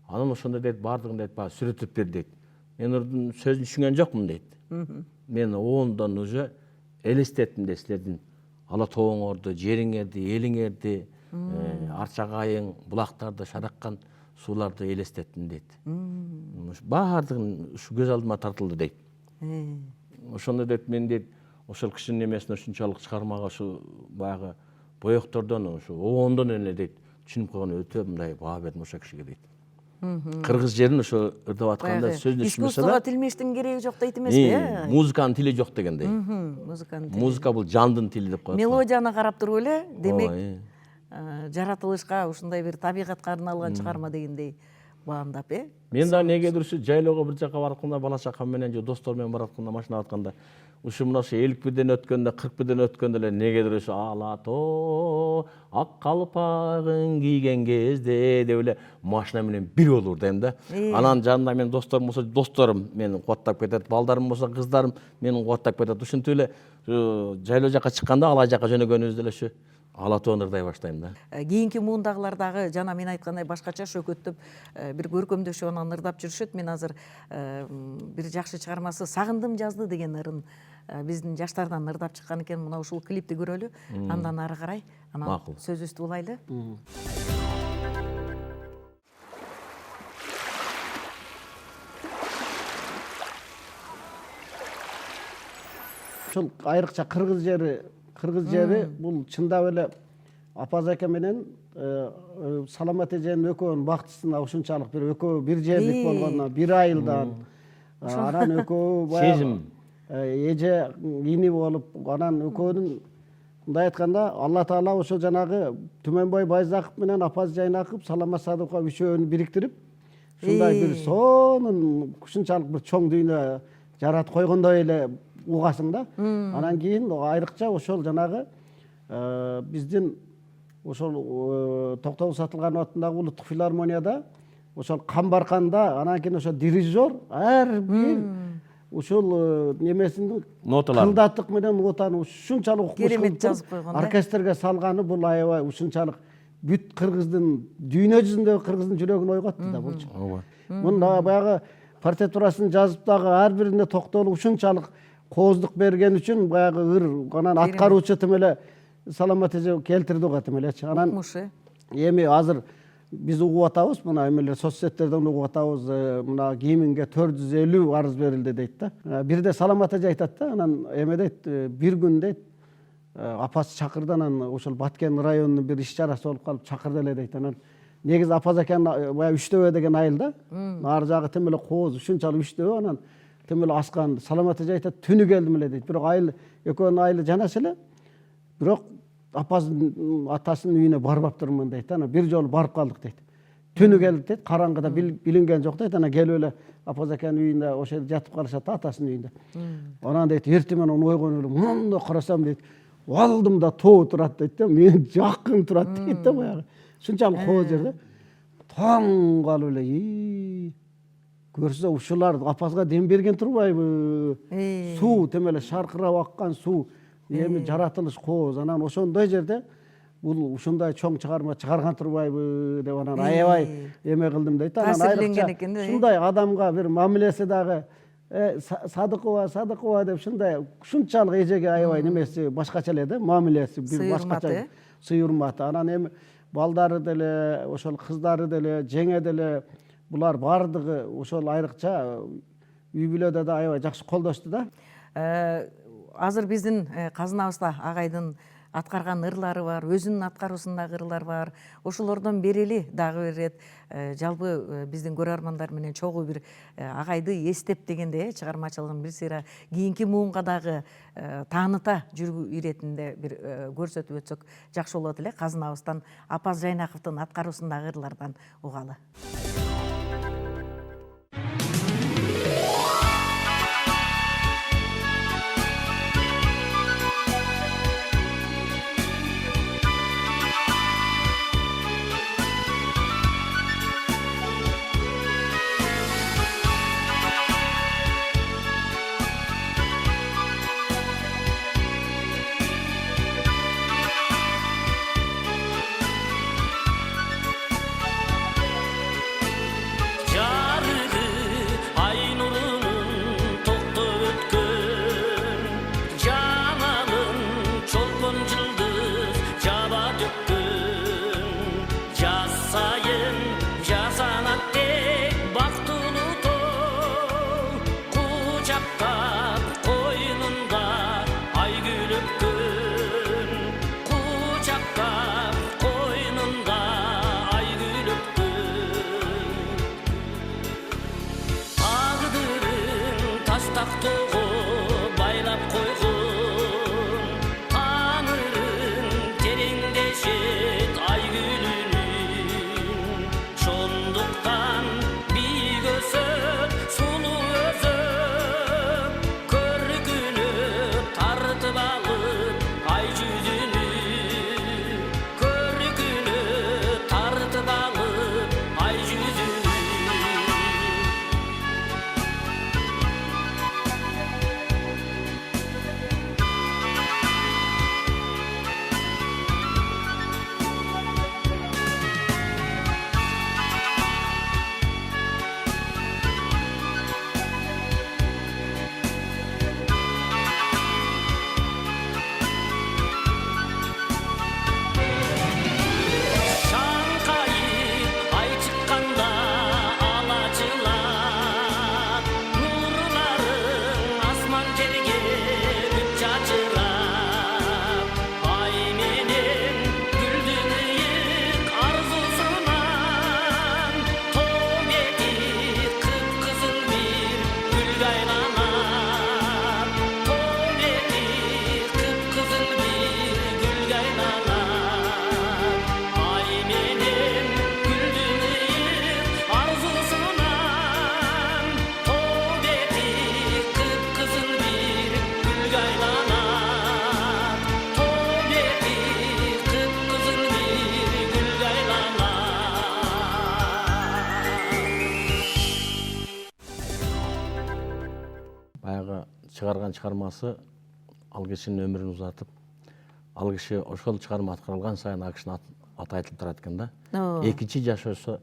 Анан ошондо дейт, баардыгын дейт, баягы сүрөтүп бер дейт. Мен ырдын сөзүн түшүнгөн жокмун дейт. Мен оондан уже элестеттим дейт силердин ала тооңорду, жериңерди, элиңерди, арчагайың, булактарды, шараккан сууларды элестеттим дейт. Баардыгын ушу көз алдыма тартылды дейт. Ошондо дейт, мен дейт, ошол кишинин эмесине ушунчалык чыгармага ушу баягы боектордон, ушу оондон эле дейт, түшүнүп калган өтө мындай баа бердим ошол кишиге дейт. Кыргыз жерин ошо ырдап атканда сөзүнө түшүнбөсө искусствого да, тилмештин кереги жок дейт эмеспи? музыканын тили жок дегендей. Музыканын тили. Музыка бул жандын тили деп коет. Мелодияны карап туруп эле, демек Ооба, жаратылышка ушундай бир табигатка арналган чыгарма дегендей баамдап, мен да негедир ушу жайлоого бир жака баратканда, бала чакам менен же достор менен баратканда, машинада атканда, ушу мына ошо 50 өткөндө, 40 өткөндө эле негедир ушу ала тоо ак калпагын кийген кезде деп эле машина менен бир болур дейм да. Анан жанымда менин досторум болсо, досторум мени кубаттап кетет, балдарым болсо, кыздарым мени кубаттап кетет. Ушинтип эле жайлоо жака чыкканда, алай жака жөнөгөнүбүздө эле ушу ала тоону ырдай баштайм да. Кийинки муундагылар дагы жана мен айткандай башкача шөкөттөп бир көркөмдөшүп анан ырдап жүрүшөт. Мен азыр бир жакшы чыгармасы Сагындым жазды деген ырын биздин жаштардан ырдап чыккан экен. Мына ушул клипти көрөлү, андан ары карай анан сөзүбүздү улайлы. Ушул айрыкча кыргыз жери бул чындап эле Апаз аке менен Саламат эженин экөөнүн бактысына ушунчалык бир экөө бир жерлик болгонуна, бир айылдан анан экөө Сезим. эже ини болуп, анан экөөнүн мындай айтканда Алла Таала ошо жанагы Түмөнбой Байзаков менен Апаз Жайнаков, Саламат Садыков үчөөнү бириктирип, ушундай бир сонун ушунчалык бир чоң дүйнө жаратып койгондой эле угасың да. Анан кийин айрыкча ошол жанагы биздин ошол Токтогул Сатылганов атындагы улуттук филармонияда ошол Камбарканда анан кийин ошо дирижер ар бир ушул немесин кылдаттык менен нотаны ушунчалык керемет жазып койгон да. оркестрге салганы бул аябай ушунчалык бүт кыргыздын дүйнө жүзүндөгү кыргыздын жүрөгүн ойготту да булчу. Мында баягы партитурасын жазып дагы ар бирине токтолуп ушунчалык кооздук берген үчүн баягы ыр анан аткаруучу тим эле саламат эже келтирди го тим элечи. Анан укмушу. эми азыр биз угуп атабыз, мына эмелер соцсеттерден угуп атабыз, мына кийиминге 450 арыз берилди дейт да. Бирде саламат эже айтат да, анан эме дейт, бир күн дейт, апасы чакырды, анан ошол Баткен районунун бир иш чарасы болуп калып чакырды эле дейт. Анан негизи апа экен баягы Үчтөбө деген айыл да. Ар жагы тим эле кооз, ушунчалык Үчтөбө, анан тим эле аскан. Саламат эже айтат, түнү келдим эле дейт. Бирок айыл экөөнүн айылы жанаш эле. Бирок апасынын атасынын үйүнө барбаптырмын дейт. Анан бир жолу барып калдык дейт. Түнү келдик дейт, караңгыда билинген жок дейт. Анан келип эле апа экенин үйүндө ошол жерде жатып калышат да, атасынын үйүндө. Анан дейт, эртең менен ойгонуп эле мында карасам дейт, алдымда тоо турат дейт да, мен жакын турат дейт да баягы. Ушунчалык кооз жер да. Таң калып эле, көрсө ушулар апасына дем берген турбайбы? Суу тем эле шаркырап аккан суу, эми жаратылыш кооз. Анан ошондой жерде бул ушундай чоң чыгарма чыгарган турбайбы деп анан аябай эме кылдым дейт. Анан айрыкча ушундай адамга бир мамилеси дагы Садыкова деп ушунчалык эжеге аябай немеси башкача эле да, мамилеси бир башкача сый урматы. Анан эми балдары деле, ошол кыздары деле, жеңе деле булар бардыгы ошол айрыкча үй бүлөдө да аябай жакшы колдошту да. Азыр биздин казынабызда агайдын аткарган ырлары бар, өзүнүн аткаруусундагы ырлар бар. Ошолордон берели дагы бир ирет жалпы биздин көрөрмандар менен чогуу бир агайды эстеп дегенде чыгармачылыгын бир сыйра кийинки муунга дагы тааныта жүрүү иретинде бир көрсөтүп өтсөк жакшы болот эле. Казынабыздан Апаз Жайнаковдун аткаруусундагы ырлардан угалы. чыгарган чыгармасы ал кишинин өмүрүн узатып, ал киши ошол чыгарма аткарылган сайын ал кишинин аты айтылып турат экен да. Экинчи жашоосу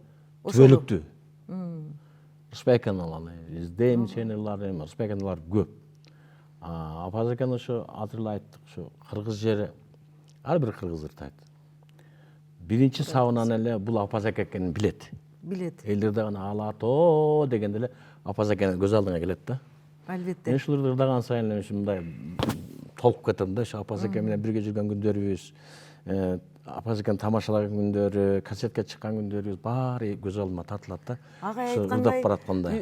түбөлүктүү. Рысбек каналаны издейм ченелларын, Рысбек каналар көп. Апазекен ошо азыр эле айттык, ошо кыргыз жери ар бир кыргыз ыртайт. Биринчи сабынан эле бул Апазек экенин билет. Билет. Элдерде гана алато дегенде эле Апазекен көз алдыңа келет да. Албетте. Мен ушуларды ырдаган сайын эле мындай толуп кетем да. Ошо Апазекен менен бирге жүргөн күндөрүбүз, Апазекен тамашалаган күндөрү, концертке чыккан күндөрүбүз баары көз алдыма тартылат да. Агай Ошо айткандай, ырдап бараткандай.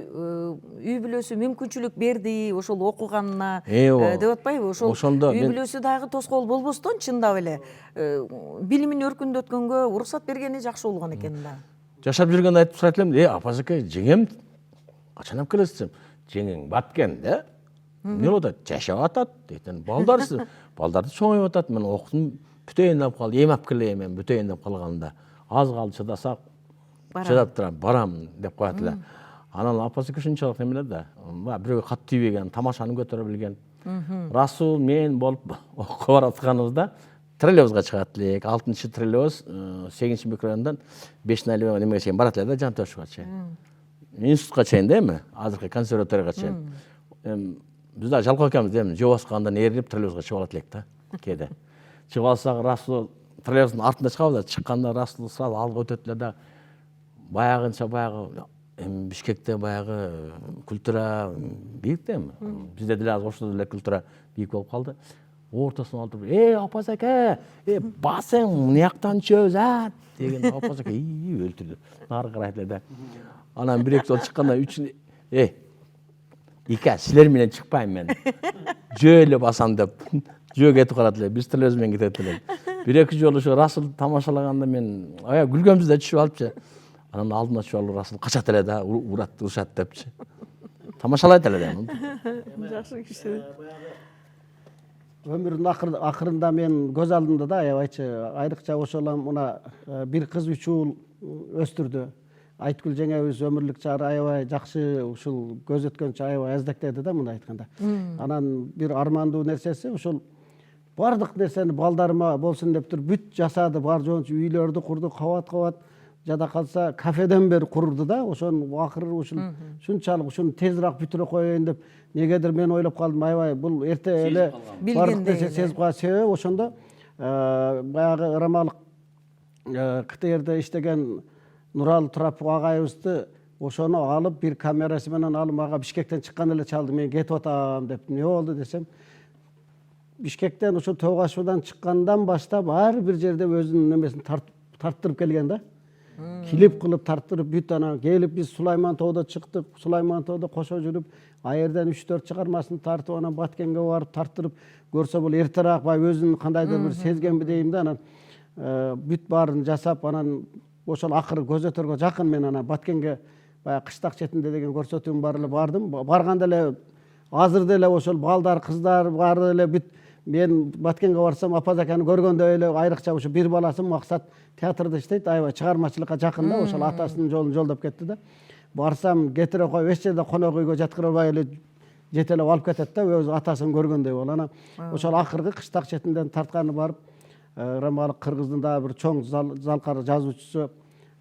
үй бүлөсү мүмкүнчүлүк берди, ошол окуганына Ооба. деп атпайбы? Ошол Ошондо үй мен- бүлөсү дагы тоскоол болбостон чындап эле билимин өркүндөткөнгө уруксат бергени жакшы болгон экен да. Жашап жүргөндө айтып сурайт элем, Апазеке, жеңем качан алып келесиз десем, жеңең баткен да. Эмне болуп атат? Жашап атат дейтин. Балдарды чоңоюп атат. Мен окутум бүтөйүн деп калды. Эми алып келейин мен бүтөйүн деп калганда. Аз калды чыдасак, чыдап турам, барам деп коет эле. Анан Апазеке ушунчалык эмеле да. Бирөөгө кат тийбеген, тамашаны көтөрө билген. Расул мен болуп окуп баратканыбызда троллейбусга чыгат элек. 6-чы троллейбус 8-чи микрорайондан 5-налево немеге чейин барат эле да, Жантөшкө чейин. Институтка чейин да эми, азыркы консерваторияга чейин. Биз да жалкоо экенбиз да эми, жөө баскандан эринип троллейбуска чыгып алат элек да, кээде. Чыгып алсак Расул троллейбустун артында чыгабыз да, чыкканда Расул сразу алга өтөт эле да. Баягынча эми Бишкекте баягы культура бийик да эми. Бизде деле азыр ошол эле культура бийик болуп калды. Ортосуна алдырып, Апазеке, басың мынаяктан чөбүз деген Апазеке өлтүрдү. Нары карайт эле да. Анан бир-эки жол чыкканда үчүн Ика, силер менен чыкпайм мен. Жөө эле басам деп, жөө кетип калат эле. Биз троллейбус менен кетет элек. Бир-эки жолу ошо Расул тамашалаганда мен аябай күлгөнбүз да, түшүп алыпчы. Анан алдымда түшүп алып Расул качат эле да, урат, урушат депчи. Тамашалайт эле да. Жакшы киши. Өмүрдүн акырында мен көз алдымда да аябайчы, айрыкча ошол мына бир кыз 3 уул өстүрдү. Айткүл жеңебиз өмүрлүк чары аябай жакшы, ушул көз өткөнчө аябай аздектеди да мына айтканда. Анан бир армандуу нерсеси ушул бардык нерсени балдарыма болсун деп туруп бүт жасады, бар жоончу үйлөрдү курду, кабат жада калса кафеден бери курду да. Ошонун акыры ушунчалык ушуну тезирээк бүтүрө коеюн деп негедир мен ойлоп калдым, аябай бул эрте эле бардык нерсе сезип калган. Себеби ошондо баягы ырамалык КТРде иштеген Нурал Турапов агайыбызды ошону алып бир камерасы менен алып мага Бишкектен чыккан эле чалды. Мен кетип атам деп. Эмне болду десем, Бишкектен ошо Тоогашуудан чыккандан баштап ар бир жерде өзүнүн немесин тарттырып келген да. Клип кылып тарттырып бүт анан келип биз Сулайман тоодо чыктык. Сулайман тоодо кошо жүрүп, аерден 3-4 чыгармасын тартып, анан Баткенге барып тарттырып көрсө бул эртерээк баягы өзүн кандайдыр бир сезгенби дейм да. Анан бүт баарын жасап, анан ошол акыры көзөтөргө жакын мен анан Баткенге баягы кыштак четинде деген көрсөтүүм бар эле бардым. Барганда эле азыр деле ошол балдар, кыздар баары эле бүт мен Баткенге барсам Апазекени көргөндө эле айрыкча ошо бир баласы Максат театрда иштейт, аябай чыгармачылыкка жакын да, ошол атасынын жолун жолдоп кетти да. Барсам кетире коюп эч жерде конок үйгө жаткырбай эле жетелеп алып кетет да, өзү атасын көргөндөй болуп. Анан ошол акыркы кыштак четинден тартканы барып ырамалык кыргыздын дагы бир чоң залкар жазуучусу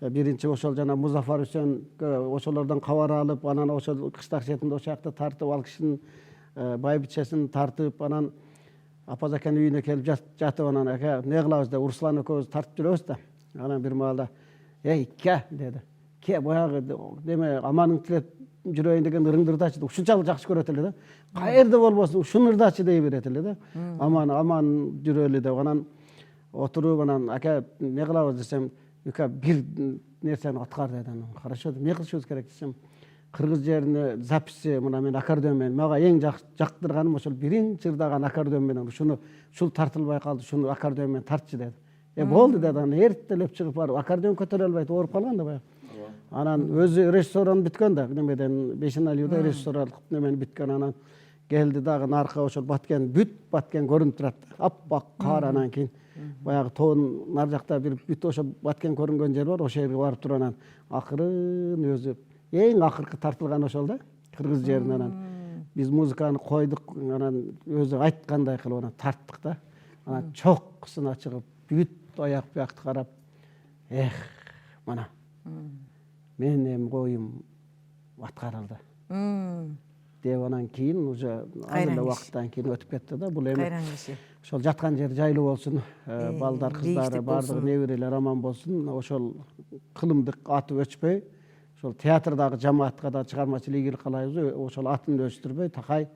биринчи ошол жана Музафар Үсен ошолордон кабар алып, анан ошол кыштак четинде ошол жакта тартып, ал кишинин байбичесин тартып, анан Апазекенин үйүнө келип жатып, анан ака эмне кылабыз деп Руслан экөөбүз тартып жүрөбүз да. Анан бир маалда ке деди. Ке баягы неме аманың тилеп жүрөйүн деген ырыңды ырдачы деп ушунчалык жакшы көрөт эле да. Каерде болбосун ушуну ырдачы дей берет эле да. Аман жүрөлү деп. Анан отуруп, анан ака эмне кылабыз десем, ака бир нерсени аткар деди. Анан хорошо деп, эмне кылышыбыз керек десем, кыргыз жерине записи мына мен аккордеон менен мага эң жактырганым ошол биринчи ырдаган аккордеон менен ушул тартылбай калды, ушуну аккордеон менен тартчы деди. Болду деди. Анан эртелеп чыгып барып аккордеон көтөрө албайт, ооруп калган да баягы. Анан өзү режиссурун бүткөн да, немеден Бешеналиуда режиссурлук немени бүткөн. Анан келди дагы наркы ошол Баткен, бүт Баткен көрүнүп турат. Аппак кар, анан кийин баягы тоонун нар жакта бир бүт ошо Баткен көрүнгөн жер бар, ошол жерге барып туруп анан акырын өзү эң акыркы тартылган ошол да, кыргыз жеринен. Анан биз музыканы койдук, анан өзү айткандай кылып анан тарттык да. Анан чокусуна чыгып, бүт аяк буякты карап, мына менин эми коюм аткарылды деп анан кийин уже аз эле убакыттан кийин өтүп кетти да. Бул эми кайран киши. ошол жаткан жери жайлуу болсун, балдар, кыздары, бейиштик баардыгы болсун. неберелер аман болсун. Ошол кылымдык аты өчпөй, ошол театрдагы жамаатка да чыгармачылык ийгилик каалайбыз. Ошол атын өстүрбөй, такай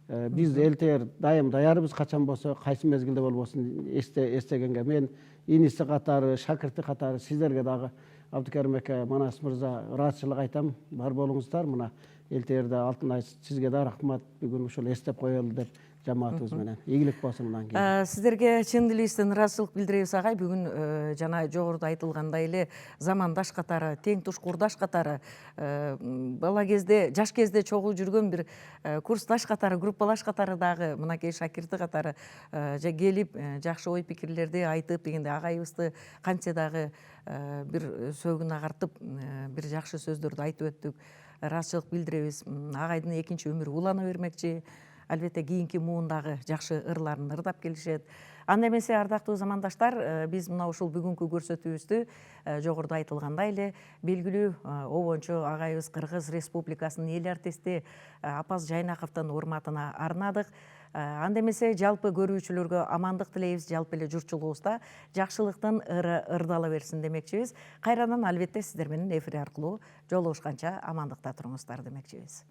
биз элтээр дайым даярбыз, качан болсо, кайсы мезгилде болбосун эстегенге. Мен иниси катары, шакирти катары сиздерге дагы Абдыкерим эке, Манас мырза, ыраазычылык айтам. Бар болуңуздар. Мына элтээрде Алтынай, сизге да рахмат. Бүгүн ушул эстеп коелу деп жамаатыбыз менен. Ийгилик болсун мындан кийин. Сиздерге чын дилибизден ыраазычылык билдиребиз агай. Бүгүн жана жогоруда айтылгандай эле замандаш катары, тең туш курдаш катары, бала кезде, жаш кезде чогуу жүргөн бир курсташ катары, группалаш катары дагы мынакей шакирти катары келип жакшы ой пикирлерди айтып дегенде агайыбызды канча дагы бир сөөгүн агартып бир жакшы сөздөрдү айтып өттүк. Ыраазычылык билдиребиз. Агайдын экинчи өмүрү улана бермекчи. Албетте кийинки муундагы жакшы ырларын ырдап келишет. Анда эмесе ардактуу замандаштар, биз мына ушул бүгүнкү көрсөтүүбүздү жогоруда айтылгандай эле белгилүү обончу агайыбыз Кыргыз Республикасынын эл артисти Апаз Жайнаковдун урматына арнадык. Анда эмесе жалпы көрүүчүлөргө амандык тилейбиз, жалпы эле журтчулугубузда жакшылыктын ыры ырдала берсин демекчибиз. Кайрадан албетте сиздер менен эфир аркылуу жолугушканча амандыкта туруңуздар демекчибиз.